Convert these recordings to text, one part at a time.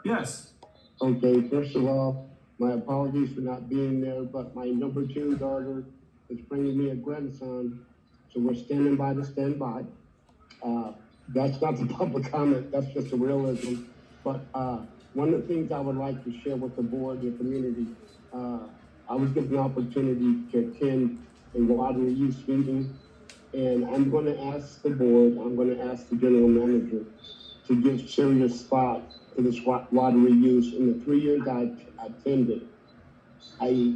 Yes. Okay, first of all, my apologies for not being there, but my number 2 daughter is bringing me a grandson, so we're standing by to stand by. That's not the public comment, that's just the realism. But one of the things I would like to share with the board and the community, I was given the opportunity to attend a water reuse meeting, and I'm going to ask the board, I'm going to ask the general manager to give serious thought to this water reuse. In the 3 years I attended, I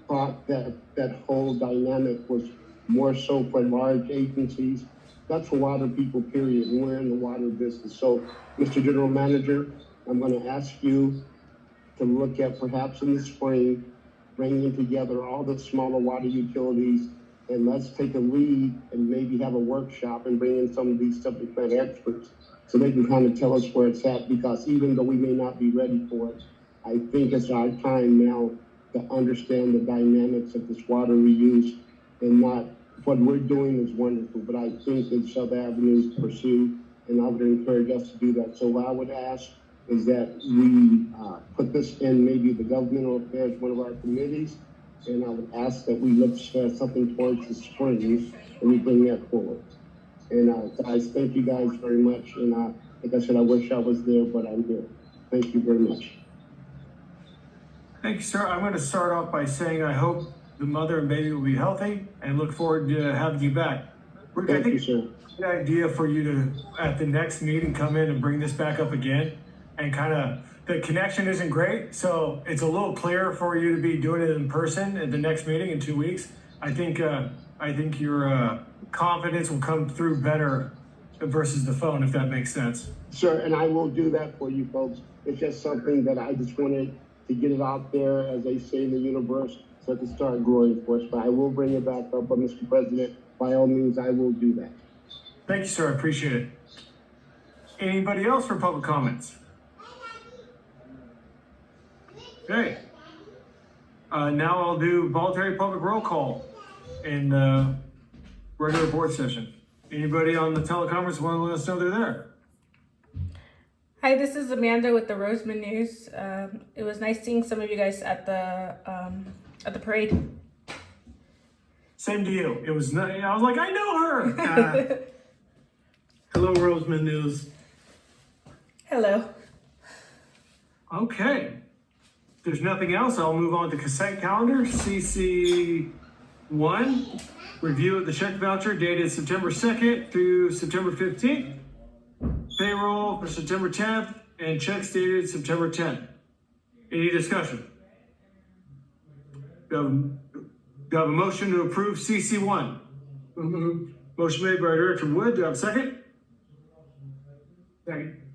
thought that whole dynamic was more so for large agencies. That's for water people, period, and we're in the water business. So, Mr. General Manager, I'm going to ask you to look at perhaps in the spring, bringing together all the smaller water utilities, and let's take a lead and maybe have a workshop and bring in some of these subject matter experts so they can kind of tell us where it's at, because even though we may not be ready for it, I think it's our time now to understand the dynamics of this water reuse, and not what we're doing is wonderful, but I think there's other avenues to pursue, and I would encourage us to do that. So what I would ask is that we put this in maybe the governmental affairs, one of our committees, and I would ask that we look something towards the spring and we bring that forward. And guys, thank you guys very much. And like I said, I wish I was there, but I'm here. Thank you very much. Thank you, sir. I'm going to start off by saying I hope the mother and baby will be healthy, and look forward to having you back. Thank you, sir. Good idea for you to, at the next meeting, come in and bring this back up again, and kind of, the connection isn't great, so it's a little clearer for you to be doing it in person at the next meeting in 2 weeks. I think your confidence will come through better versus the phone, if that makes sense. Sure, and I will do that for you folks. It's just something that I just wanted to get it out there, as they say in the universe, so it can start growing for us. But I will bring it back up. But Mr. President, by all means, I will do that. Thank you, sir. I appreciate it. Anybody else for public comments? Okay. Now I'll do voluntary public roll call in the regular board session. Anybody on the teleconference want to let us know they're there? Hi, this is Amanda with the Roseman News. It was nice seeing some of you guys at the parade. Same to you. It was nice. I was like, I know her. Hello, Roseman News. Hello. Okay. If there's nothing else, I'll move on to consent calendar. CC1, review of the check voucher dated September 2nd through September 15th. Payroll for September 10th and checks dated September 10th. Any discussion? Do I have a motion to approve CC1? Mm-hmm. Motion made by Director Wood. Do I have a second?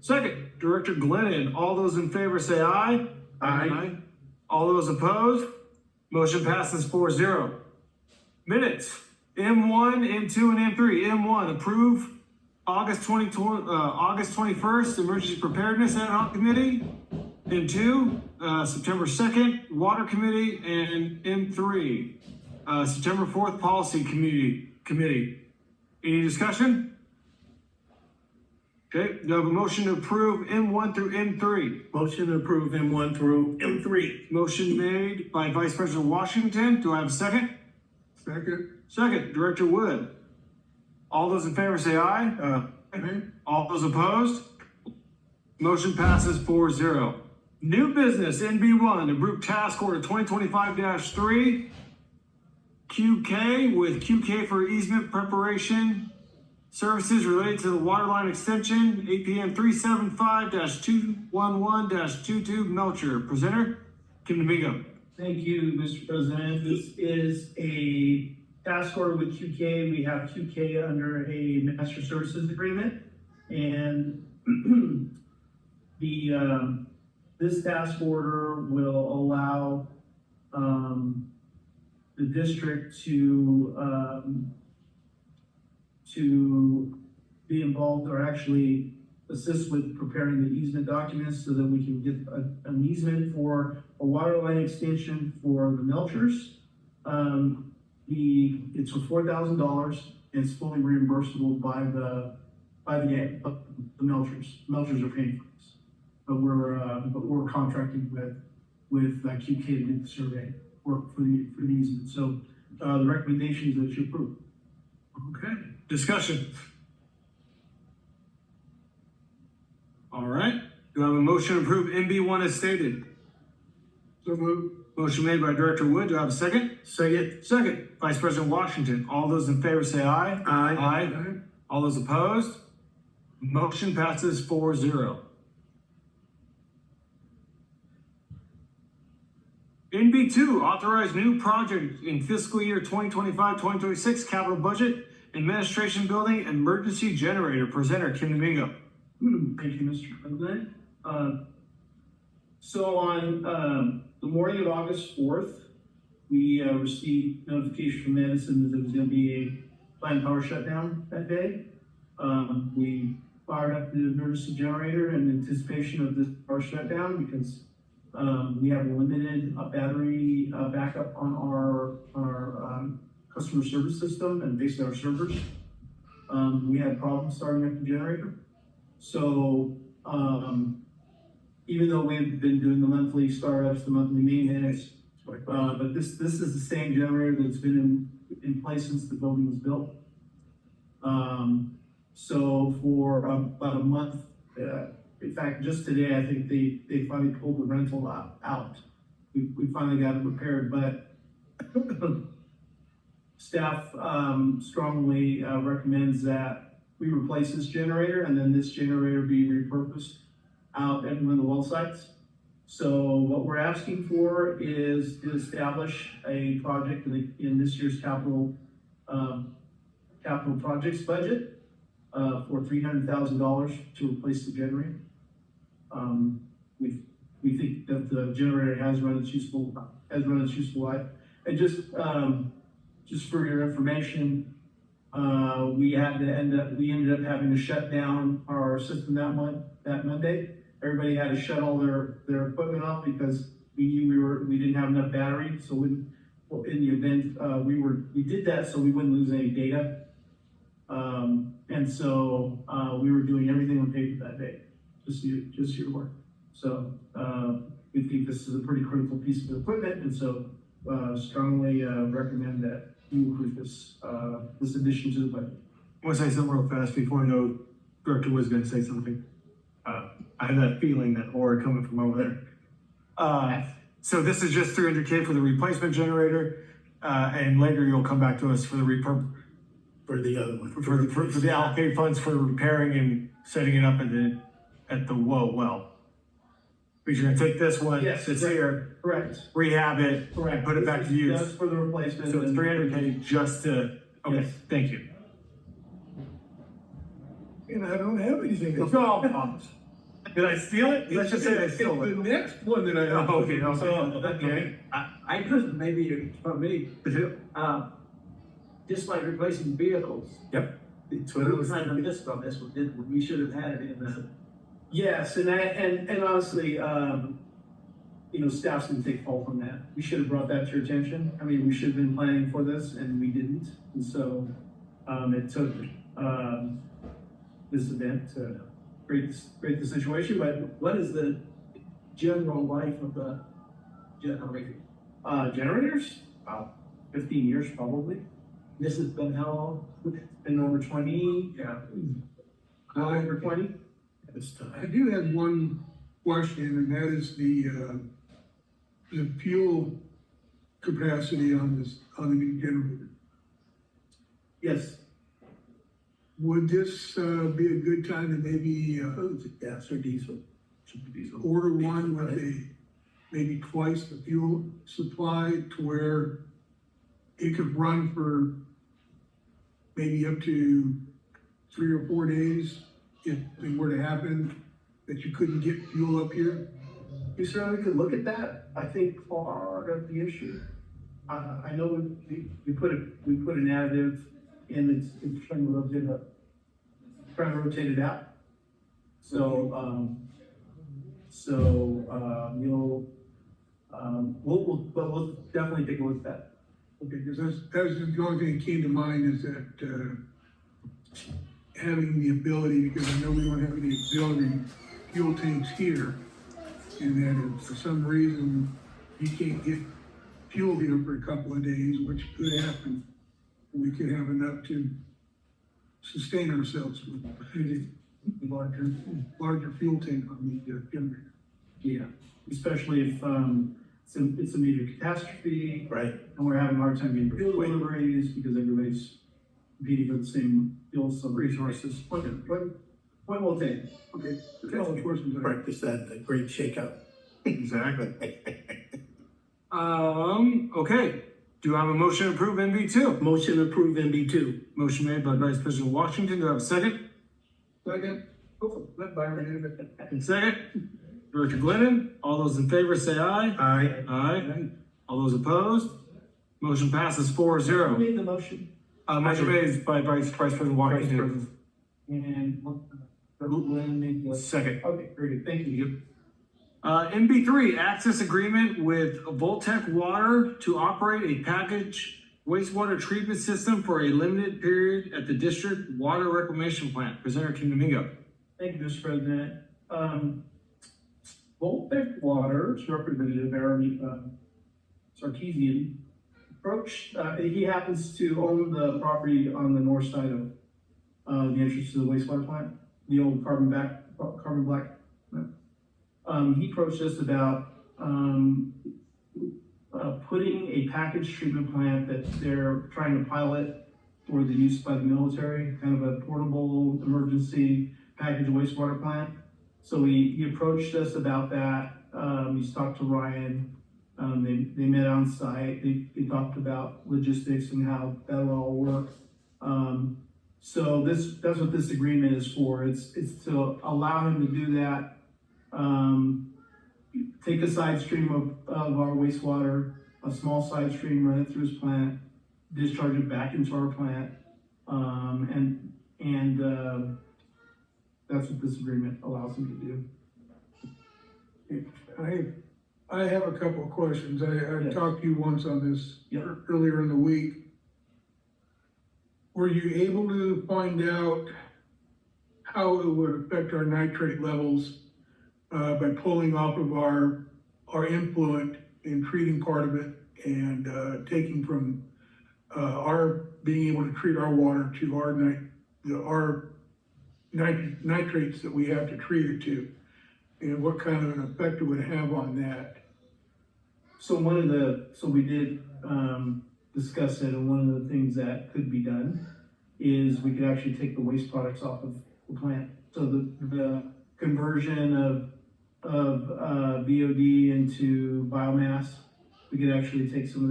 Second, Director Glennon. All those in favor say aye. Aye. All those opposed? Motion passes 4-0. Minutes. M1, M2, and M3. M1, approve August 21st, Emergency Preparedness Ad Hoc Committee. M2, September 2nd, Water Committee. And M3, September 4th, Policy Committee. Any discussion? Okay, do I have a motion to approve M1 through M3? Motion to approve M1 through M3. Motion made by Vice President Washington. Do I have a second? Second, Director Wood. All those in favor say aye. All those opposed? Motion passes 4-0. New business, NB1, the Group Task Order 2025-3, QK with QK for easement preparation services related to the waterline extension, APN 375-211-22 Melcher. Presenter, Kim Domingo. Thank you, Mr. President. This is a task order with QK. We have QK under a master services agreement, and this task order will allow the district to be involved, or actually assist with preparing the easement documents so that we can get an easement for a water line extension for the Melchers. It's for $4,000. It's fully reimbursable by the Melchers. Melchers are paying for this. but we're contracting with QK to do the survey work for the easement. So, the recommendation is that you approve. Okay, discussion. All right, do I have a motion to approve NB1 as stated? So moved. Motion made by Director Wood, do I have a second? Second. Second, Vice President Washington. All those in favor say aye. Aye. All those opposed? Motion passes 4-0. NB2, authorize new project in fiscal year 2025-2026 capital budget, administration building, emergency generator. Presenter Kim Domingo. Thank you, Mr. President. So on the morning of August 4th, we received notification from Edison that there was going to be a planned power shutdown that day. We fired up the emergency generator in anticipation of this power shutdown because we have a limited battery backup on our customer service system and basically our servers. We had problems starting up the generator. So even though we've been doing the monthly startups, the monthly maintenance, but this is the same generator that's been in place since the building was built. So for about a month, in fact, just today, I think they finally pulled the rental out. We finally got it repaired, but staff strongly recommends that we replace this generator and then this generator be repurposed out at one of the well sites. So what we're asking for is to establish a project in this year's capital projects budget for $300,000 to replace the generator. We think that the generator has run its useful life. And just for your information, we ended up having to shut down our system that Monday. Everybody had to shut all their equipment off because we knew we didn't have enough battery. So in the event we did that so we wouldn't lose any data. And so we were doing everything on paper that day, just your work. So we think this is a pretty critical piece of equipment, and so strongly recommend that you approve this addition to the budget. I want to say something real fast before I know Director was going to say something. I have that feeling that aura coming from over there. So this is just $300K for the replacement generator, and later you'll come back to us for the For the other one. for the allocate funds for repairing and setting it up at the well. Because you're gonna take this one, Yes, that's correct. here, Correct. rehab it, and put it back to use. That's for the replacement. So it's $300K just to, okay, Yes. thank you. And I don't have anything. It's all promise. Did I steal it? Let's just say I stole The it. next one that I have. Oh, okay. I could, maybe it's from me, just like replacing vehicles. Yep. It's We what I was kind of thinking. missed on this one, we should have had it in the. Yes, and honestly, staff's gonna take fault on that. We should have brought that to your attention. I mean, we should have been planning for this and we didn't. And so, it took, this event to create the situation, but, What is the general life of the generator? generators, about 15 years probably. This has been how long? Been over 20, Yeah. over 20. This time. I do have one question, and that is the fuel capacity on the new generator. Yes, Would this be a good time to maybe Is it gas or diesel? Should be diesel. order one with maybe twice the fuel supply to where it could run for maybe up to 3 or 4 days if it were to happen that you couldn't get fuel up here? we certainly could look at that. I think part of the issue, I know we put an additive in, it's trying to rotate it out. So, we'll definitely take a look at that. Okay, because that was the only thing that came to mind is that having the ability, because I know we don't have any auxiliary fuel tanks here, And that if for some reason you can't get fuel here for a couple of days, which could happen, we could have enough to sustain ourselves with a larger fuel tank on the generator. Yeah, especially if, it's a major catastrophe. Right. And we're having a hard time getting fuel deliveries because everybody's competing for the same fuel, some resources. Point well taken. Okay, that's the questions I have. Practice that, the great shakeout. Exactly. Okay. Do I have a motion to approve NB2? Motion to approve NB2. Motion made by Vice President Washington. Do I have a second? Second, let Byron have it. And second, Director Glennon. All those in favor say aye. Aye. Aye. All those opposed? Motion passes 4-0. Who made the motion? Motion made by Vice President Washington. And Glenn made the. Second. Okay, very good, thank you. NB3, access agreement with Voltec Water to operate a package wastewater treatment system for a limited period at the district water reclamation plant. Presenter Kim Domingo. Thank you, Mr. President. Voltec Water's representative, Aaron Sarkeesian, approached, he happens to own the property on the north side of the entrance to the wastewater plant, the old carbon black. He approached us about putting a package treatment plant that they're trying to pilot for the use by the military, kind of a portable emergency package wastewater plant. So he approached us about that. He's talked to Ryan. They met on site. They talked about logistics and how that'll all work. So that's what this agreement is for. It's to allow him to do that. Take a side stream of our wastewater, a small side stream, run it through his plant, discharge it back into our plant, and that's what this agreement allows him to do. I have a couple of questions. I Yes. talked to you once on this Yep. earlier in the week. Were you able to find out how it would affect our nitrate levels by pulling off of our influent and treating part of it and taking from our being able to treat our water to our nitrates that we have to treat it to, and what kind of an effect it would have on that? So we did discuss it, and one of the things that could be done is we could actually take the waste products off of the plant. So the conversion of BOD into biomass, we could actually take some of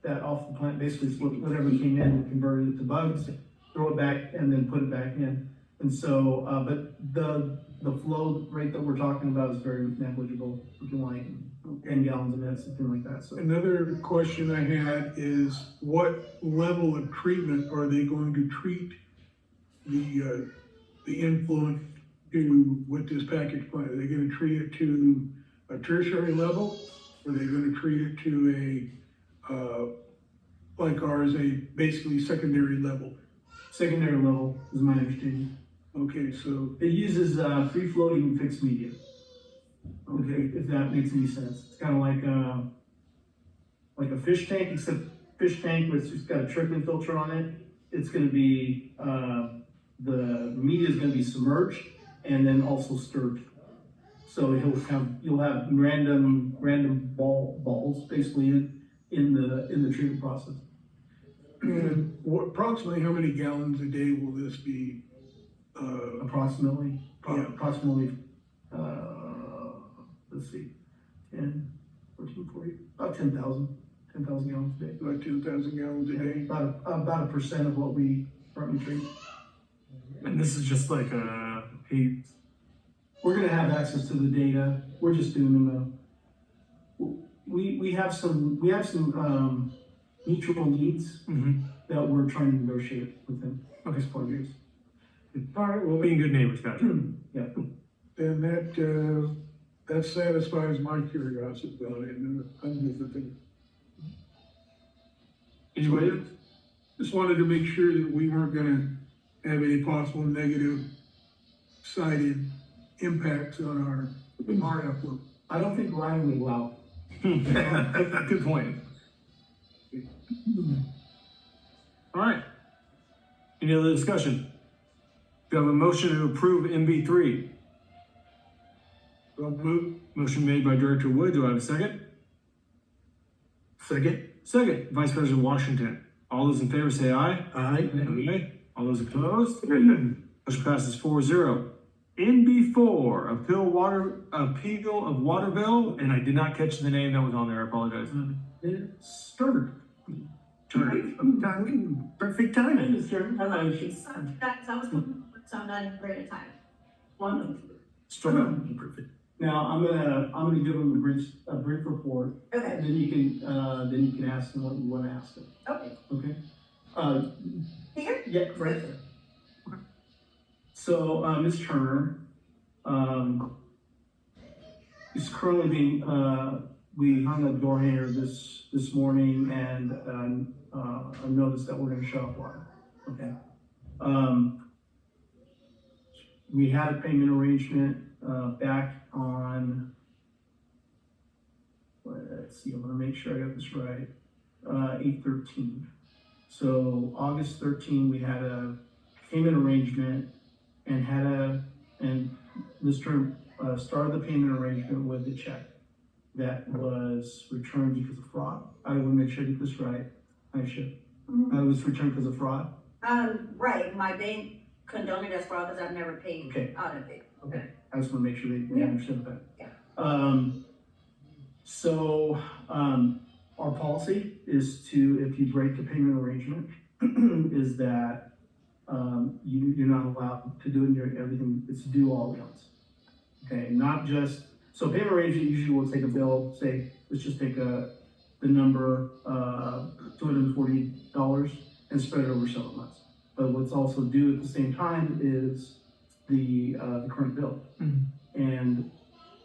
that off the plant, basically whatever came in, convert it to bugs, throw it back, and then put it back in. And so, but the flow rate that we're talking about is very negligible, looking like 10 gallons a minute, something like that, so. Another question I had is what level of treatment are they going to treat the influent to with this package plant? Are they gonna treat it to a tertiary level? Or are they gonna treat it to like ours, a basically secondary level? Secondary level is my understanding. Okay, so, It uses free floating fixed media. Okay, if that makes any sense. It's kind of like a fish tank, except fish tank where it's just got a trickling filter on it. It's gonna be, the media is gonna be submerged and then also stirred. So you'll have random balls basically in the treatment process. and approximately how many gallons a day will this be? Approximately, Yeah. let's see, 10, 14, 40, about 10,000 gallons a day. About 2,000 gallons a day? About a percent of what we currently treat. And this is just like We're gonna have access to the data. We're just doing them. We have some mutual needs that we're trying to negotiate with them. Okay, support years. all right, well, being good neighbors, gotcha. Yeah. And that satisfies my curiosity about it, and I'm Anybody else? just wanted to make sure that we weren't gonna have any possible negative sided impacts on our our effluent. I don't think Ryan would allow. Good point. All right. Any other discussion? Do you have a motion to approve MB3? So move. Motion made by Director Wood. Do I have a second? Second. Second, Vice President Washington. All those in favor say aye. Aye. Aye. All those opposed? Motion passes 4-0. NB4, appeal of water bill, and I did not catch the name that was on there. I apologize. It's Turner. Perfect timing. I was looking for some not in greater time. One of them. Perfect. Now, I'm gonna give him a brief report, Okay, and then you can ask him what you wanna ask him, okay. okay? Here? Yeah, right there. So, Ms. Turner, is currently being, we hung a door hanger this morning and, I noticed that we're gonna shut off water, okay? We had a payment arrangement, back on, let's see, I'm gonna make sure I got this right, 8/13. So August 13, we had a payment arrangement and Mr. Started the payment arrangement with a check that was returned because of fraud. I want to make sure I get this right. I should. Mhm. It was returned because of fraud. Right, my bank condoned it as fraud because I've never paid Okay. out of it. Okay. I just want to make sure they Yeah. understood that. Yeah. Our policy is to, if you break the payment arrangement, is that you're not allowed to do everything, it's due all at once. Okay, not just, so payment arrangement usually will take a bill, say, let's just take the number, $240 and spread it over several months. But what's also due at the same time is the current bill. And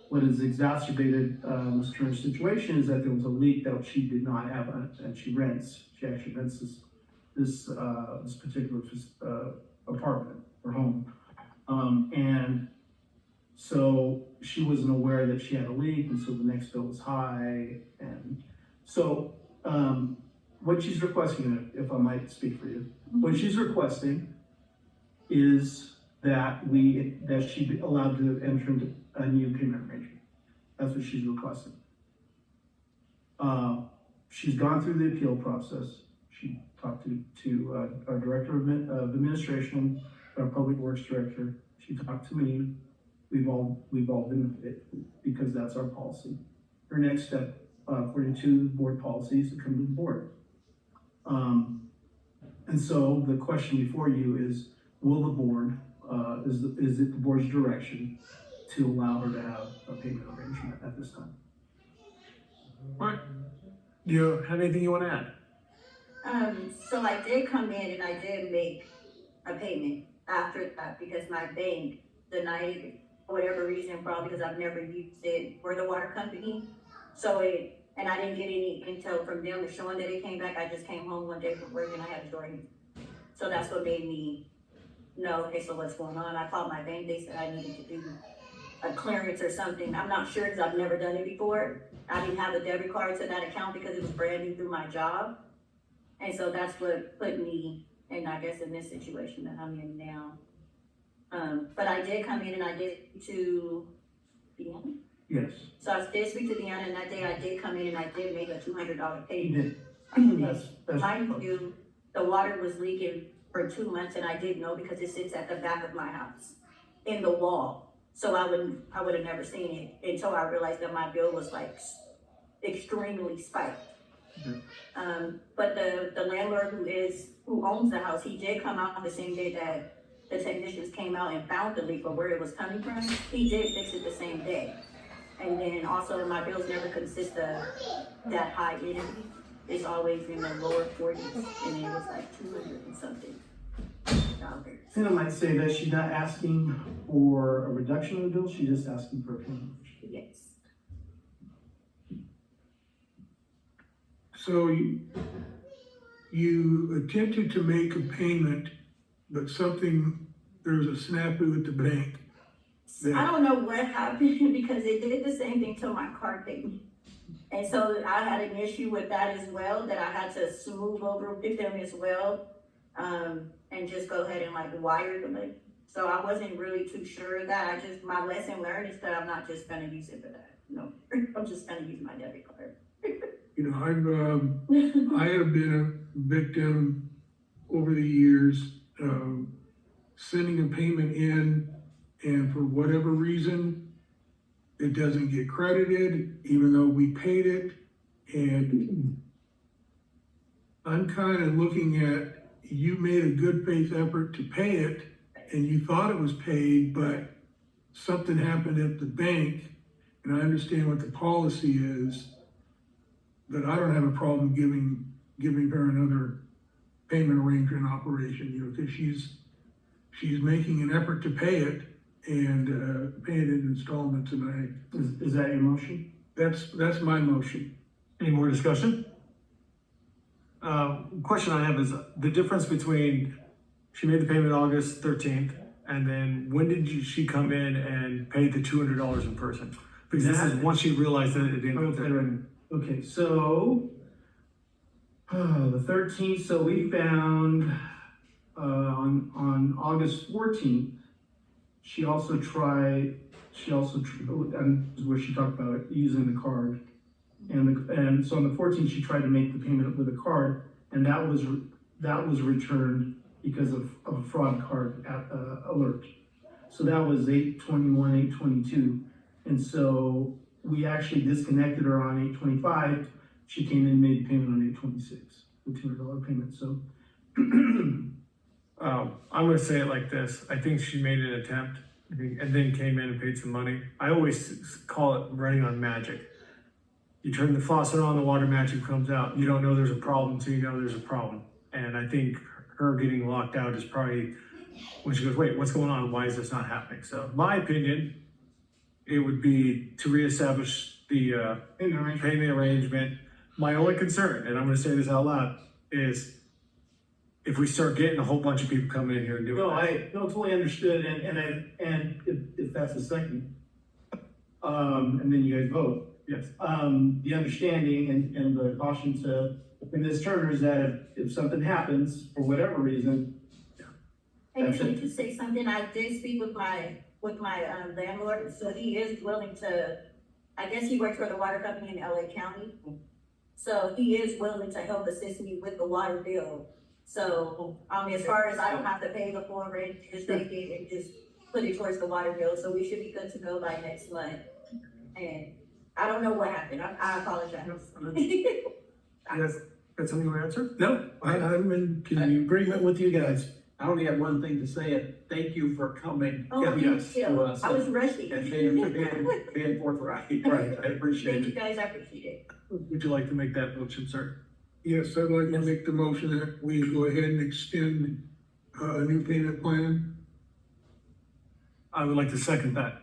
what has exacerbated Ms. Turner's situation is that there was a leak that she did not have, and she actually rents this particular apartment or home. And so she wasn't aware that she had a leak, and so the next bill was high. And so what she's requesting, if I might speak for you, what she's requesting is that she be allowed to enter into a new payment arrangement. That's what she's requesting. She's gone through the appeal process. She talked to our director of administration, our public works director. She talked to me. We've all been it because that's our policy. Her next step, according to the board policy, is to come to the board. And so the question before you is, will the board, is it the board's direction to allow her to have a payment arrangement at this time? All right. Do you have anything you want to add? So I did come in and I did make a payment after that because my bank denied it for whatever reason, probably because I've never used it for the water company. And I didn't get any intel from them showing that it came back. I just came home one day from work and I had a story. So that's what made me know, okay, so what's going on? I called my bank, they said I needed to do a clearance or something. I'm not sure because I've never done it before. I didn't have a debit card to that account because it was brand new through my job. And so that's what put me in, I guess, in this situation that I'm in now. But I did come in and I did to Deanna. Yes. So I did speak to Deanna, and that day I did come in and I did make a $200 You payment. did. That's Mind you, the water was leaking for 2 months and I didn't know because it sits at the back of my house in the wall. So I would have never seen it until I realized that my bill was like extremely spiked. But the landlord who owns the house, he did come out the same day that the technicians came out and found the leak or where it was coming from. He did fix it the same day. And then also my bills never consist of that high energy. It's always in the lower 40s and it was like 200 and something dollars. And I might say that she's not asking for a reduction of the bill, she's just asking for a payment. Yes. So you attempted to make a payment, but there was a snafu at the bank. I don't know what happened because it did the same thing to my car payment. And so I had an issue with that as well, that I had to smooth over with them as well. And just go ahead and like wire them. So I wasn't really too sure of that. My lesson learned is that I'm not just gonna use it for that. No, I'm just gonna use my debit card. You know, I have been a victim over the years of sending a payment in, and for whatever reason, it doesn't get credited, even though we paid it. And I'm kind of looking at, you made a good faith effort to pay it, and you thought it was paid, but something happened at the bank, and I understand what the policy is, but I don't have a problem giving her another payment arrangement operation, you know, because she's making an effort to pay it and pay it in installments, and Is that your motion? that's my motion. Any more discussion? Question I have is the difference between, she made the payment August 13th, and then when did she come in and pay the $200 in person? Because this is once she realized that it didn't go through. Okay, so, the 13th, so we found, on August 14th, she also tried, and this is where she talked about using the card. And so on the 14th, she tried to make the payment with a card, and that was returned because of a fraud card alert. So that was 8/21, 8/22. And so we actually disconnected her on 8/25. She came in and made the payment on 8/26, the $200 payment, so. I'm gonna say it like this. I think she made an attempt and then came in and paid some money. I always call it running on magic. You turn the faucet on, the water magically comes out. You don't know there's a problem until you know there's a problem. And I think her getting locked out is probably when she goes, wait, what's going on? Why is this not happening? So my opinion, it would be to reestablish the payment arrangement. My only concern, and I'm gonna say this out loud, is if we start getting a whole bunch of people coming in here and doing No, that. I totally understood, and if that's a second, and then you guys vote. Yes. The understanding and the caution to Ms. Turner is that if something happens for whatever reason. Hey, That's can it. you just say something? I did speak with my landlord, so he is willing to, I guess he works for the water company in LA County. So he is willing to help assist me with the water bill. So, as far as I don't have to pay the full rent, just take it and just put it towards the water bill, so we should be good to go by next month. And I don't know what happened, I apologize. Yes, that's something you want to answer? No, I'm in agreement with you guys. I only have one thing to say, and thank you for coming. Oh, thank Yes, you. to us I was rushing. And being forthright. Right. I appreciate Thank you it. guys, I appreciate it. Would you like to make that motion, sir? Yes, I'd like to make the motion that we go ahead and extend a new payment plan. I would like to second that.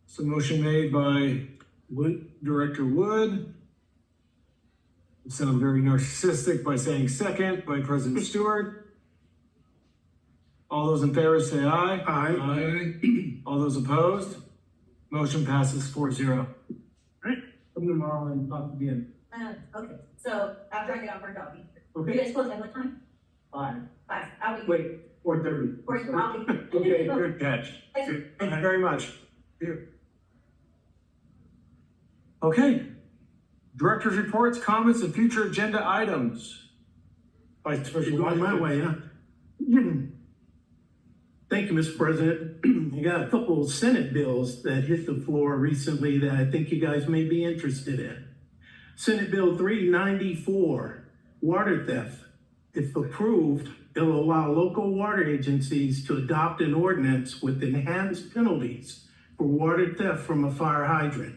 So motion made by Director Wood. It sounds very narcissistic by saying second by President Stewart. All those in favor say aye. Aye. Aye. All those opposed? Motion passes 4-0. Come tomorrow and talk again. Okay, so after I get off work, I'll be, you Okay, guys close at what time? 5. 5, I'll be. Wait, 4:30. I'll be. Okay, good catch. Thank you very much. Okay. Director's reports, comments, and future agenda items. Vice You're President going my White. way, huh? Thank you, Mr. President. You got a couple of Senate bills that hit the floor recently that I think you guys may be interested in. Senate Bill 394, water theft. If approved, it'll allow local water agencies to adopt an ordinance with enhanced penalties for water theft from a fire hydrant.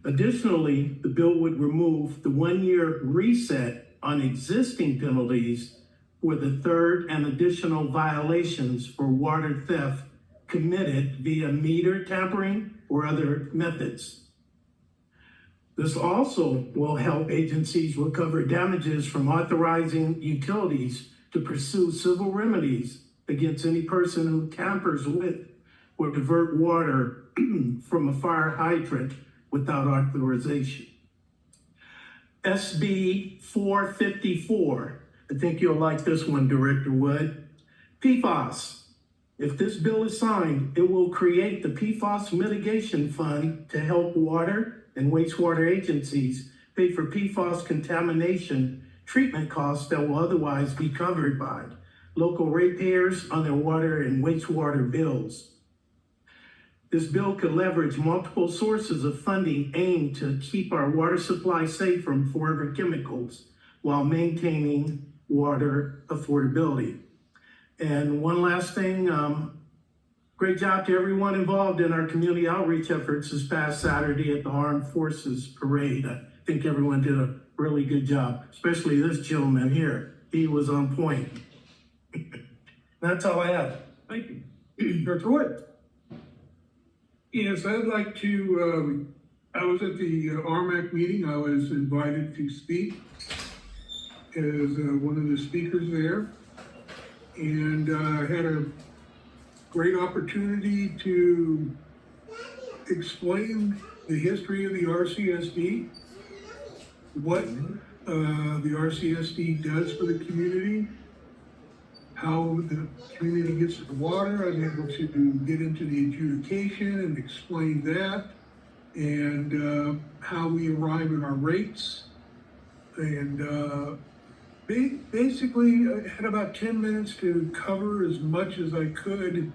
Additionally, the bill would remove the 1-year reset on existing penalties for the third and additional violations for water theft committed via meter tampering or other methods. This also will help agencies recover damages from authorizing utilities to pursue civil remedies against any person who tampers with or divert water from a fire hydrant without authorization. SB 454, I think you'll like this one, Director Wood. PFAS. If this bill is signed, it will create the PFAS Mitigation Fund to help water and wastewater agencies pay for PFAS contamination treatment costs that will otherwise be covered by local ratepayers on their water and wastewater bills. This bill could leverage multiple sources of funding aimed to keep our water supply safe from forever chemicals while maintaining water affordability. And one last thing, great job to everyone involved in our community outreach efforts this past Saturday at the Armed Forces Parade. I think everyone did a really good job, especially this gentleman here. He was on point. That's all I have. Thank you. Director Wood? Yes, I'd like to, I was at the RMAC meeting. I was invited to speak as one of the speakers there. And I had a great opportunity to explain the history of the RCSD, what the RCSD does for the community, how the community gets the water. I'm able to get into the adjudication and explain that, and how we arrive at our rates. And basically, I had about 10 minutes to cover as much as I could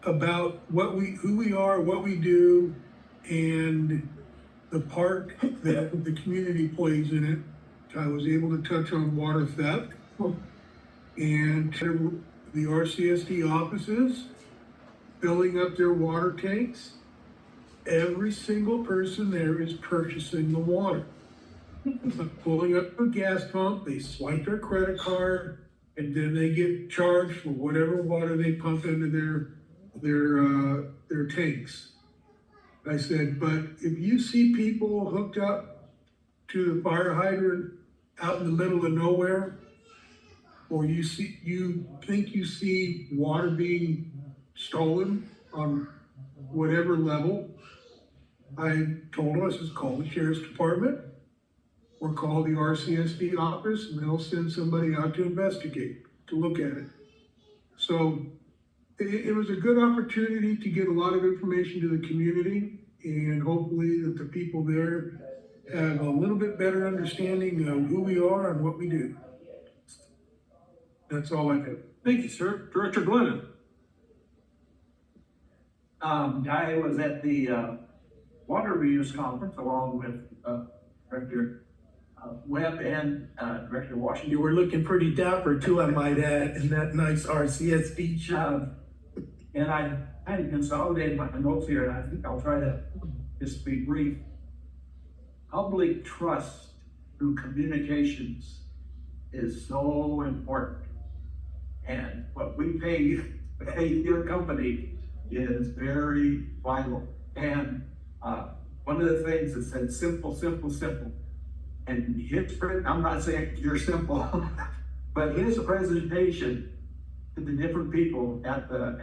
about who we are, what we do, and the part that the community plays in it. I was able to touch on water theft and the RCSD offices filling up their water tanks. Every single person there is purchasing the water. Pulling up a gas pump, they swipe their credit card, and then they get charged for whatever water they pump into their tanks. I said, but if you see people hooked up to the fire hydrant out in the middle of nowhere, or you think you see water being stolen on whatever level, I told them, I said, call the sheriff's department or call the RCSD office, and they'll send somebody out to investigate, to look at it. So it was a good opportunity to get a lot of information to the community, and hopefully that the people there have a little bit better understanding of who we are and what we do. That's all I have. Thank you, sir. Director Glennon? I was at the water reuse conference along with Director Webb and Director Washington. You were looking pretty dapper too, I might add, in that nice RCSD shirt. And I had to consolidate my notes here, and I think I'll try to just be brief. Public trust through communications is so important. And what we pay your company is very vital. And one of the things that said simple, simple, simple. And I'm not saying you're simple, but his presentation to the different people at the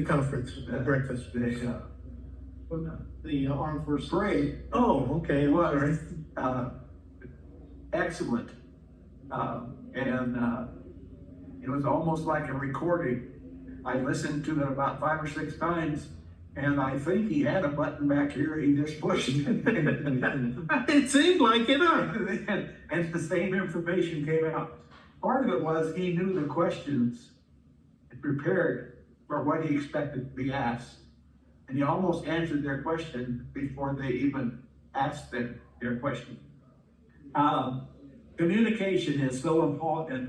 conference, the breakfast. The Armed Forces Parade. Oh, okay. It was excellent. And it was almost like a recording. I listened to it about 5 or 6 times, and I think he had a button back here, he just pushed it. It seemed like it, huh? And the same information came out. Part of it was he knew the questions and prepared for what he expected to be asked. And he almost answered their question before they even asked their question. Communication is so important,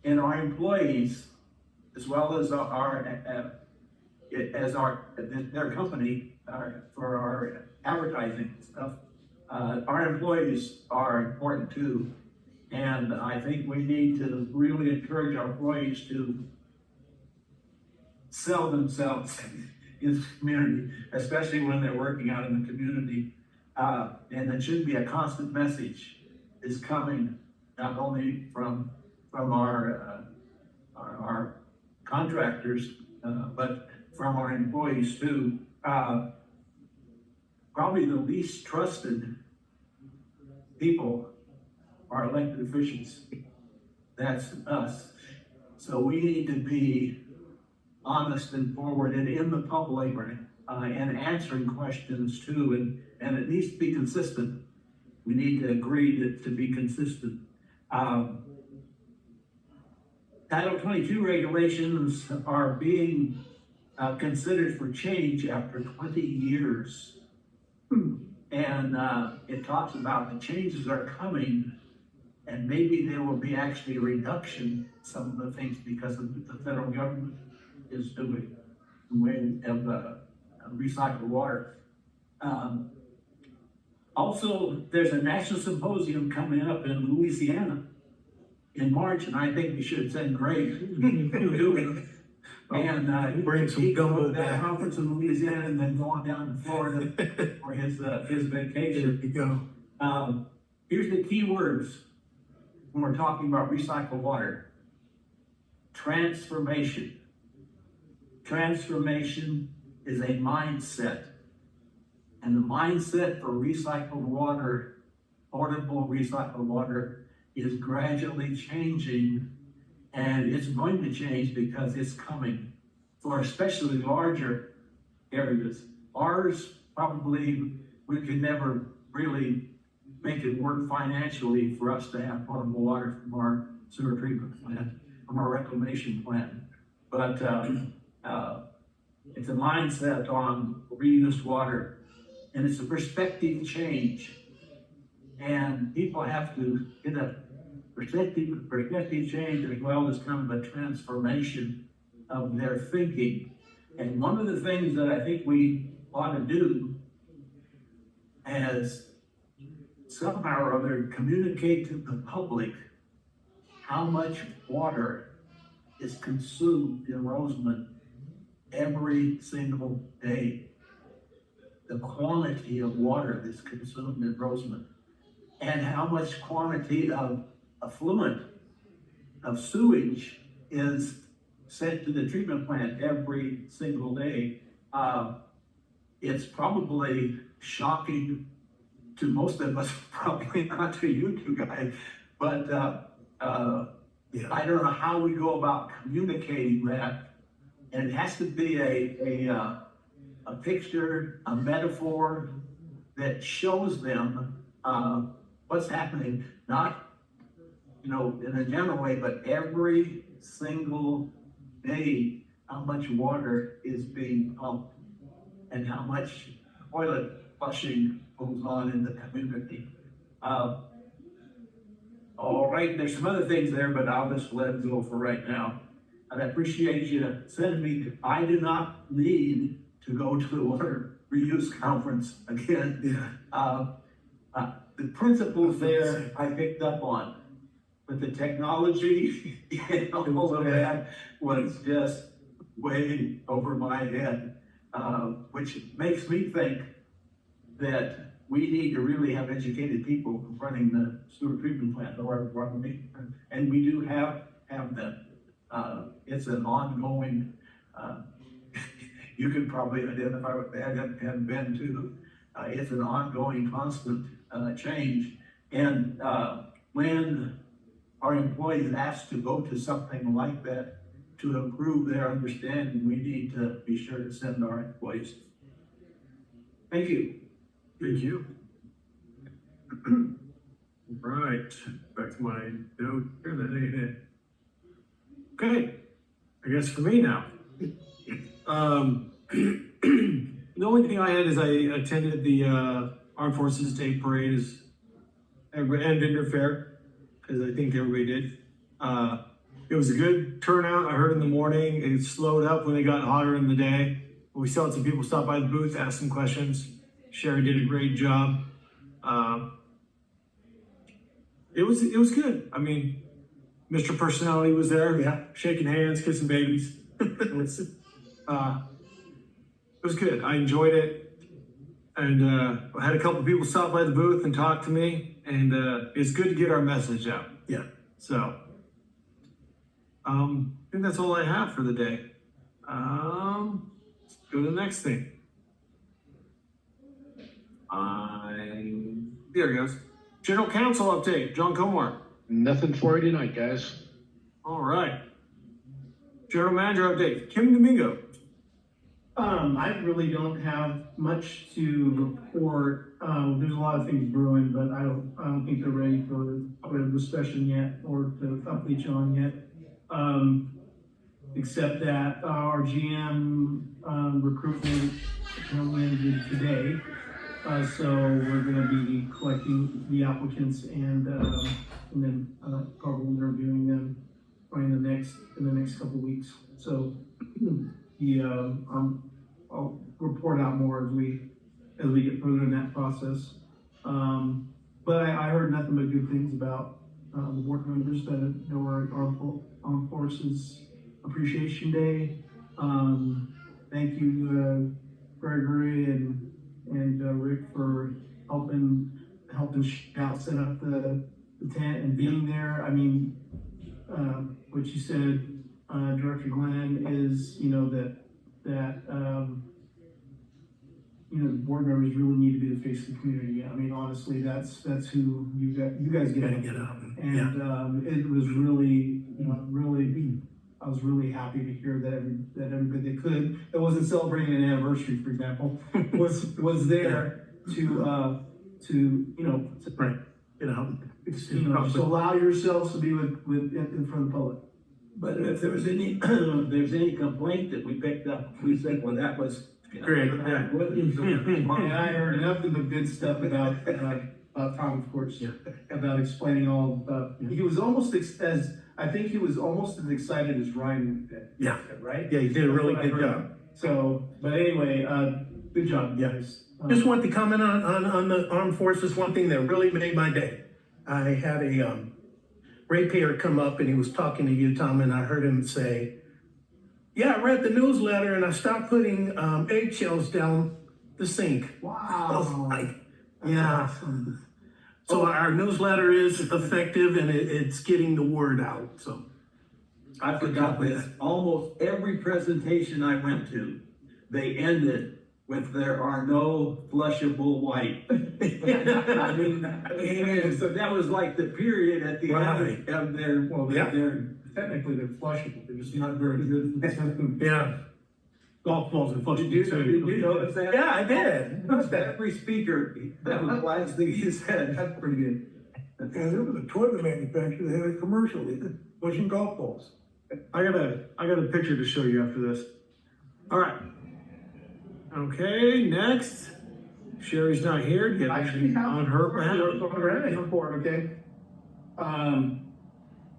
and our employees, as well as their company, for our advertising stuff, our employees are important too. And I think we need to really encourage our employees to sell themselves in the community, especially when they're working out in the community. And it should be a constant message is coming not only from our contractors, but from our employees too. Probably the least trusted people are elected officials. That's us. So we need to be honest and forward and in the public, and answering questions too, and it needs to be consistent. We need to agree to be consistent. Title 22 regulations are being considered for change after 20 years. And it talks about the changes are coming, and maybe there will be actually a reduction in some of the things because of the federal government is doing in way of recycled water. Also, there's a national symposium coming up in Louisiana in March, and I think we should send Greg to it. And Bring some he go gumbo to that back. conference in Louisiana and then go on down to Florida for his vacation. There you go. Here's the key words when we're talking about recycled water. Transformation. Transformation is a mindset. And the mindset for recycled water, portable recycled water, is gradually changing, and it's going to change because it's coming for especially larger areas. Ours, probably, we could never really make it work financially for us to have potable water from our sewer treatment plant, from our reclamation plant. But it's a mindset on reused water, and it's a perspective change. And people have to get a perspective change as well as kind of a transformation of their thinking. And one of the things that I think we ought to do is somehow or other communicate to the public how much water is consumed in Roseman every single day. The quantity of water that's consumed in Roseman, and how much quantity of effluent, of sewage, is sent to the treatment plant every single day. It's probably shocking to most of us, probably not to you two guys, but I don't know how we go about communicating that. And it has to be a picture, a metaphor that shows them what's happening, not, in a general way, but every single day, how much water is being pumped and how much toilet flushing goes on in the community. All right, there's some other things there, but I'll just let it go for right now. And I appreciate you sending me. I do not need to go to the water reuse conference again. The principles there I picked up on, but the technology and all of that was just way over my head, which makes me think that we need to really have educated people running the sewer treatment plant, and we do have them. It's an ongoing, you can probably identify what that had been too. It's an ongoing, constant change. And when our employees ask to go to something like that to improve their understanding, we need to be sure to send our employees. Thank you. Thank you. Right, back to my note here that ain't it. Okay, I guess for me now. The only thing I had is I attended the Armed Forces Day Parade and Vendor Fair, because I think everybody did. It was a good turnout. I heard in the morning it slowed up when it got hotter in the day. We saw some people stop by the booth, ask some questions. Sherry did a great job. It was good. I mean, Mr. Personality was there, shaking hands, kissing babies. It was good. I enjoyed it, and I had a couple people stop by the booth and talk to me, and it's good to get our message out. Yeah. So I think that's all I have for the day. Let's go to the next thing. There it goes. General Counsel update, John Comar. Nothing for you tonight, guys. All right. General Manager update, Kim Domingo. I really don't have much to report. There's a lot of things brewing, but I don't think they're ready for a discussion yet or to update you on yet. Except that our GM recruitment ended today. So we're gonna be collecting the applicants and then probably interviewing them in the next couple of weeks. So I'll report out more as we get further in that process. But I heard nothing but good things about the board members that were at Armed Forces Appreciation Day. Thank you, Gregory and Rick for helping out set up the tent and being there. I mean, what you said, Director Glenn, is the board members really need to be the face of the community. I mean, honestly, that's who you guys get to get up. And it was really, I was really happy to hear that everybody that wasn't celebrating an anniversary, for example, was there to just allow yourselves to be in front of the public. But if there was any complaint that we picked up, we said, well, that was Great. And I heard nothing but good stuff about Tom, of course, about explaining all about. He was almost I think he was almost as excited as Ryan did. Yeah. Right? Yeah, you did a really good job. So, but anyway, good job, guys. Just want to comment on the armed forces. One thing that really made my day. I had a ratepayer come up and he was talking to you, Tom, and I heard him say, yeah, I read the newsletter and I stopped putting eggshells down the sink. Wow. I was like, yeah. Awesome. So our newsletter is effective and it's getting the word out, so. I forgot this. Almost every presentation I went to, they ended with "there are no flushable white." I mean, so that was like the period at the end of their. Well, they're technically flushable. They're just not very good. Yeah. Golf balls and flushable. Did you notice that? Yeah, I did. Every speaker, that was the last thing he said. That's pretty good. And there was a toilet manufacturer that had a commercial, pushing golf balls. I got a picture to show you after this. All right. Okay, next. Sherry's not here. Do you have anything on her behalf? Report, okay?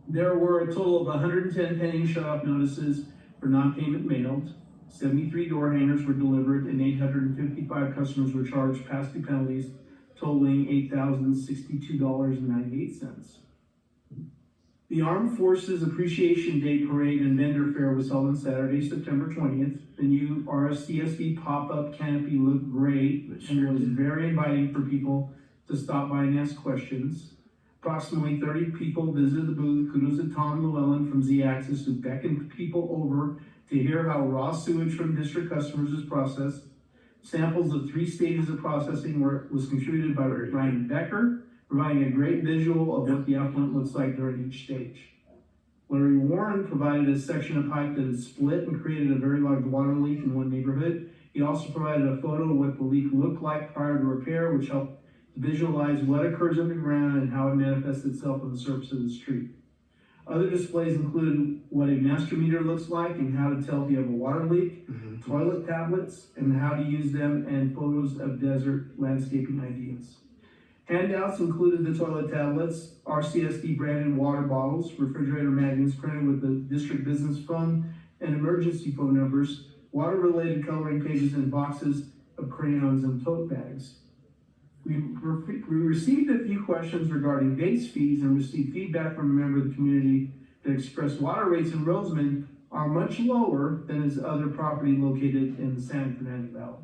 There were a total of 110 pending shut-off notices for non-payment mailed. 73 door hangers were delivered and 855 customers were charged past due penalties, totaling $8,062.98. The Armed Forces Appreciation Day Parade and Vendor Fair was held on Saturday, September 20th. The new RCSD pop-up canopy looked great and was very inviting for people to stop by and ask questions. Approximately 30 people visited the booth. Kudos to Tom Llewellyn from Z-Axis, who beckoned people over to hear how raw sewage from district customers is processed. Samples of 3 stages of processing was contributed by Ryan Becker, providing a great visual of what the effluent looks like during each stage. Larry Warren provided a section of pipe that is split and created a very large water leak in one neighborhood. He also provided a photo of what the leak looked like prior to repair, which helped to visualize what occurs underground and how it manifests itself on the surface of the street. Other displays included what a master meter looks like and how to tell if you have a water leak, toilet tablets, and how to use them, and photos of desert landscaping ideas. Handouts included the toilet tablets, RCSD branded water bottles, refrigerator magnets printed with the district business fund and emergency phone numbers, water related coloring pages, and boxes of crayons and tote bags. We received a few questions regarding base fees and received feedback from a member of the community that expressed water rates in Roseman are much lower than his other property located in the San Fernando Valley.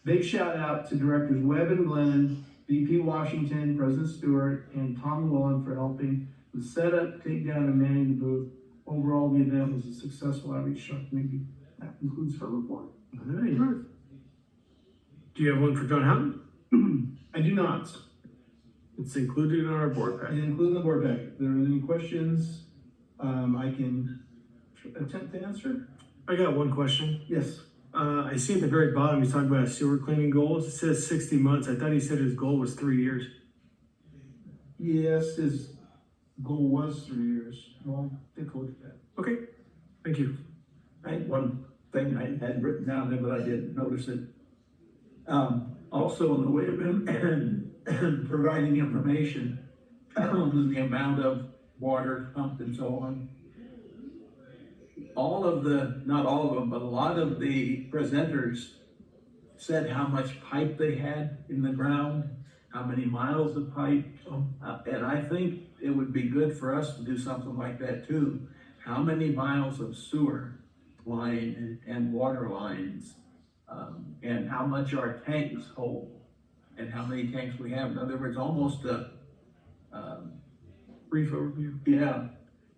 Big shout out to Directors Webb and Glennon, VP Washington, President Stewart, and Tom Llewellyn for helping with setup, takedown, and manning the booth. overall, the event was a successful outreach to our community. That concludes her report. All right. Do you have one for John Houghton? I do not. It's included in our board I packet. include in the board packet. If there are any questions, I can attempt to answer. I got one question. Yes. I see at the very bottom, he's talking about sewer cleaning goals. It says 60 months. I thought he said his goal was 3 years. Yes, his goal was 3 years. Well, take a look at that. Okay, thank you. I had one thing I had written down there, but I didn't notice it. Also in the way of providing information, the amount of water pumped and so on. Not all of them, but a lot of the presenters said how much pipe they had in the ground, how many miles of pipe. And I think it would be good for us to do something like that too. How many miles of sewer line and water lines, and how much our tanks hold, and how many tanks we have. In other words, almost a Brief overview. yeah,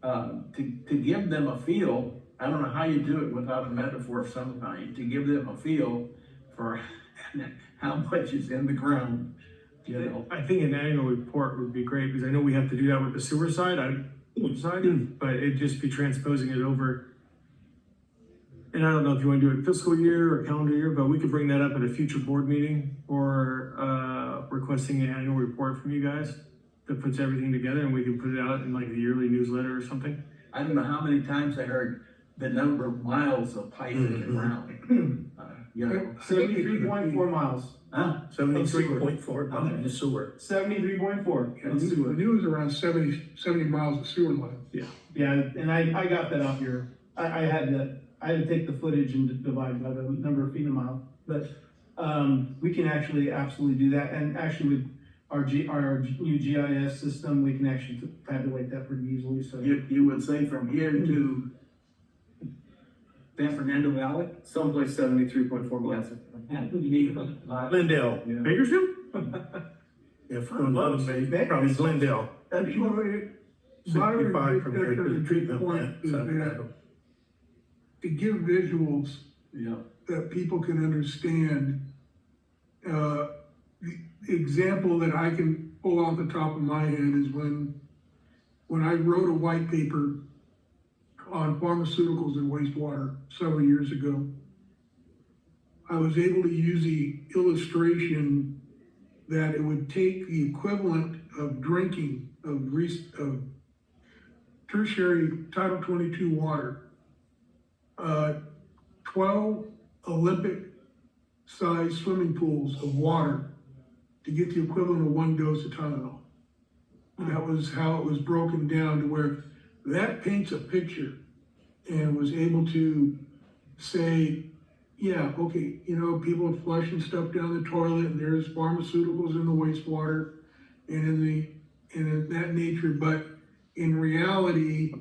to give them a feel. I don't know how you do it without a metaphor of some kind. To give them a feel for how much is in the ground. You know, I think an annual report would be great because I know we have to do that with the sewer side, but it'd just be transposing it over. And I don't know if you want to do it fiscal year or calendar year, but we could bring that up at a future board meeting or requesting an annual report from you guys that puts everything together and we can put it out in like the yearly newsletter or something. I don't know how many times I heard the number of miles of pipe in the ground. You know, 73.4 miles. huh? 73.4 on the sewer. 73.4. I knew it was around 70 miles of sewer line. Yeah, and I got that up here. I had to take the footage and divide by the number of feet a mile. But we can actually absolutely do that. And actually with our new GIS system, we can actually tabulate that pretty easily. So You would say from here to San Fernando Valley? Someplace 73.4 miles. Glendale. Bakersfield? If we're probably Glendale. And my 65 from here to the point treatment plant. is that to give visuals Yeah. that people can understand, the example that I can pull off the top of my head is when I wrote a white paper on pharmaceuticals and wastewater several years ago, I was able to use the illustration that it would take the equivalent of drinking of tertiary Title 22 water, 12 Olympic-sized swimming pools of water to get the equivalent of 1 dose of Tylenol. That was how it was broken down to where that paints a picture and was able to say, yeah, okay, you know, people are flushing stuff down the toilet and there's pharmaceuticals in the wastewater and in that nature, but in reality,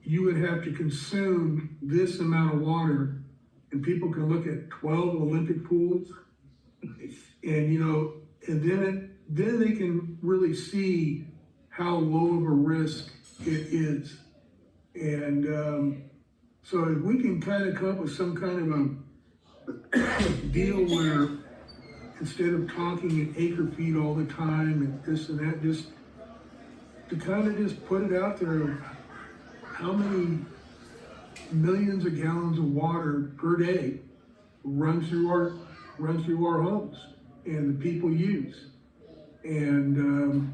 you would have to consume this amount of water and people can look at 12 Olympic pools and, you know, and then they can really see how low of a risk it is. And so if we can kind of come up with some kind of a deal where instead of talking in acre feet all the time and this and that, just to kind of just put it out there of how many millions of gallons of water per day run through our homes and the people use. And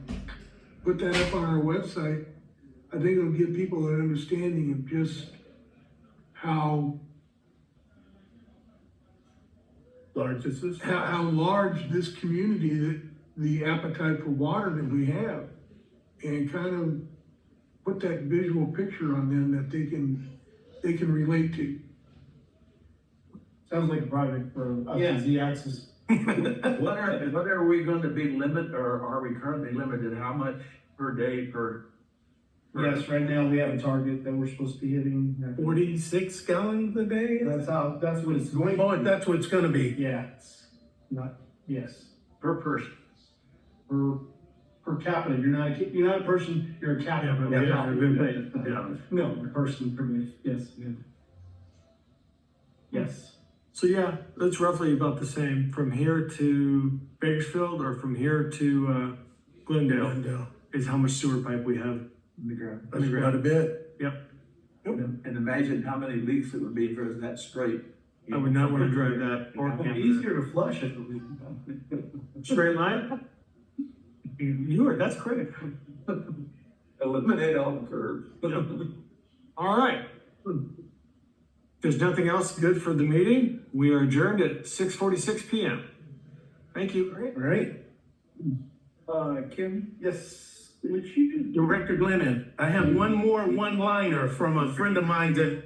put that up on our website. I think it'll give people an understanding of just how Large this is. how large this community, that the appetite for water that we have, and kind of put that visual picture on them that they can relate to. sounds like a project for us Yeah. as the Axis. What are we going to be limited, or are we currently limited? How much per day per? Yes, right now we have a target that we're supposed to be hitting. 46 gallons a day? That's what it's going. Oh, that's what it's gonna be. Yeah, it's not, yes, Per person. per per capita, you're not a person, you're a capita. No, a person per me, yes. Yes. So yeah, that's roughly about the same from here to Bakersfield or from here to Glendale is how much sewer pipe we have. In the ground. That's quite a bit. Yep. And imagine how many leaks it would be if it was that straight. I would not want to drive that or It'd be camp easier to flush if it was. that. Straight line? That's critical. Eliminate all the curves. All right. There's nothing else good for the meeting. We are adjourned at 6:46 p.m. Thank you. All right. Kim? Yes, would you? Director Glennon, I have one more one-liner from a friend of mine that